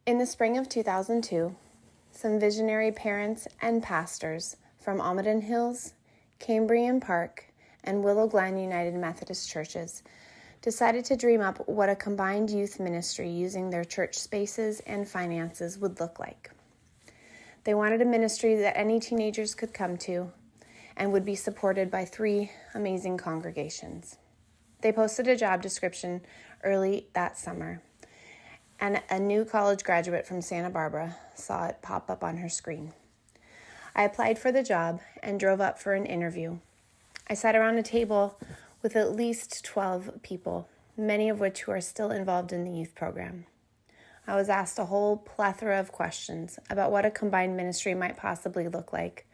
In the spring of 2002, some visionary parents and pastors from Almaden Hills, Cambrian Park, and Willow Glen United Methodist Churches decided to dream up what a combined youth ministry using their church spaces and finances would look like. They wanted a ministry that any teenagers could come to and would be supported by 3 amazing congregations. They posted a job description early that summer, and a new college graduate from Santa Barbara saw it pop up on her screen. I applied for the job and drove up for an interview. I sat around a table with at least 12 people, many of which who are still involved in the youth program. I was asked a whole plethora of questions about what a combined ministry might possibly look like,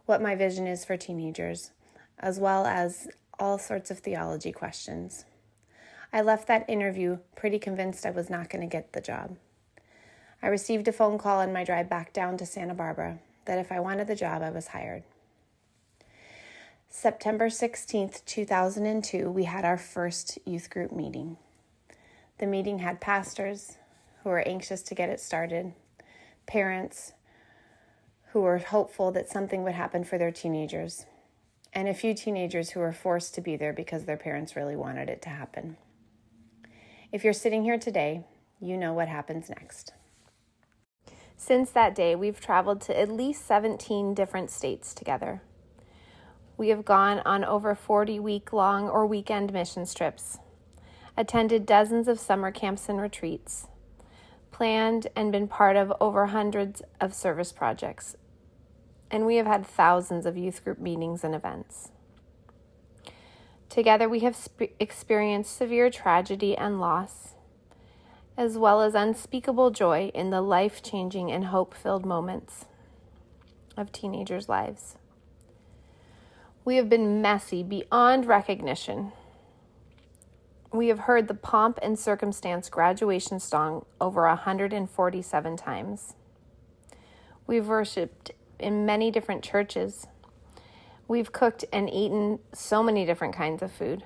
what my vision is for teenagers, as well as all sorts of theology questions. I left that interview pretty convinced I was not going to get the job. I received a phone call on my drive back down to Santa Barbara that if I wanted the job, I was hired. September 16th, 2002, we had our first youth group meeting. The meeting had pastors who were anxious to get it started, parents who were hopeful that something would happen for their teenagers, and a few teenagers who were forced to be there because their parents really wanted it to happen. If you're sitting here today, you know what happens next. Since that day, we've traveled to at least 17 different states together. We have gone on over 40 week-long or weekend missions trips, attended dozens of summer camps and retreats, planned and been part of over hundreds of service projects, and we have had thousands of youth group meetings and events. Together, we have experienced severe tragedy and loss, as well as unspeakable joy in the life-changing and hope-filled moments of teenagers' lives. We have been messy beyond recognition. We have heard the Pomp and Circumstance graduation song over 147 times. We've worshiped in many different churches. We've cooked and eaten so many different kinds of food.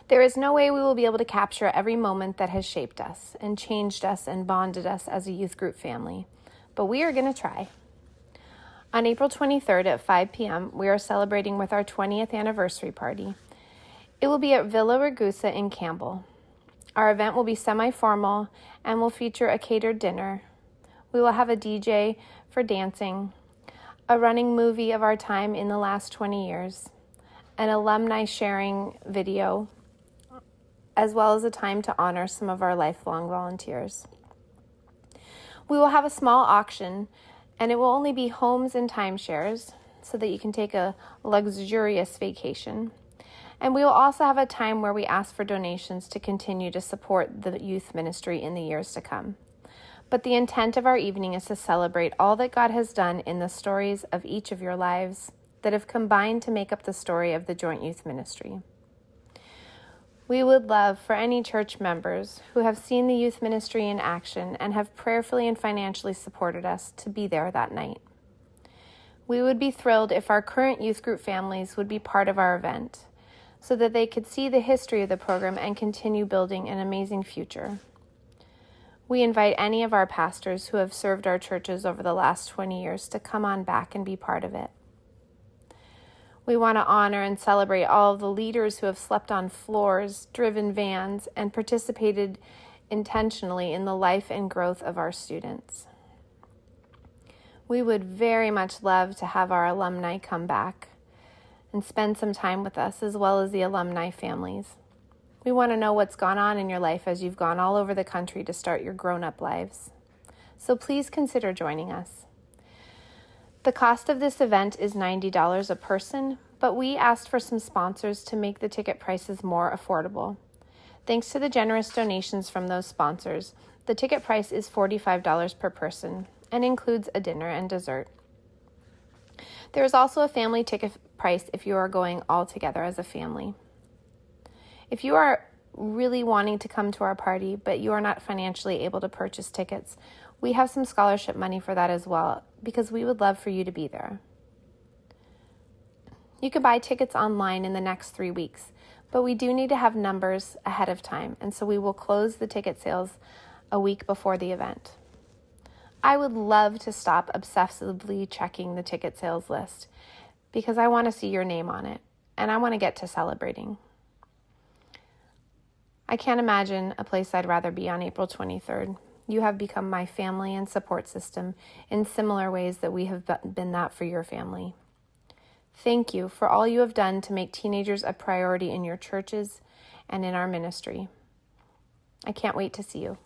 There is no way we will be able to capture every moment that has shaped us and changed us and bonded us as a youth group family, but we are going to try. On April 23rd at 5 p.m., we are celebrating with our 20th anniversary party. It will be at Villa Ragusa in Campbell. Our event will be semi-formal and will feature a catered dinner. We will have a DJ for dancing, a running movie of our time in the last 20 years, an alumni sharing video, as well as a time to honor some of our lifelong volunteers. We will have a small auction, and it will only be homes and timeshares so that you can take a luxurious vacation. And we will also have a time where we ask for donations to continue to support the youth ministry in the years to come. But the intent of our evening is to celebrate all that God has done in the stories of each of your lives that have combined to make up the story of the Joint Youth Ministry. We would love for any church members who have seen the youth ministry in action and have prayerfully and financially supported us to be there that night. We would be thrilled if our current youth group families would be part of our event so that they could see the history of the program and continue building an amazing future. We invite any of our pastors who have served our churches over the last 20 years to come on back and be part of it. We want to honor and celebrate all of the leaders who have slept on floors, driven vans, and participated intentionally in the life and growth of our students. We would very much love to have our alumni come back and spend some time with us, as well as the alumni families. We want to know what's gone on in your life as you've gone all over the country to start your grown-up lives. So please consider joining us. The cost of this event is $90 a person, but we asked for some sponsors to make the ticket prices more affordable. Thanks to the generous donations from those sponsors, the ticket price is $45 per person and includes a dinner and dessert. There is also a family ticket price if you are going all together as a family. If you are really wanting to come to our party, but you are not financially able to purchase tickets, we have some scholarship money for that as well, because we would love for you to be there. You can buy tickets online in the next 3 weeks, but we do need to have numbers ahead of time, and so we will close the ticket sales a week before the event. I would love to stop obsessively checking the ticket sales list because I want to see your name on it and I want to get to celebrating. I can't imagine a place I'd rather be on April 23rd. You have become my family and support system in similar ways that we have been that for your family. Thank you for all you have done to make teenagers a priority in your churches and in our ministry. I can't wait to see you.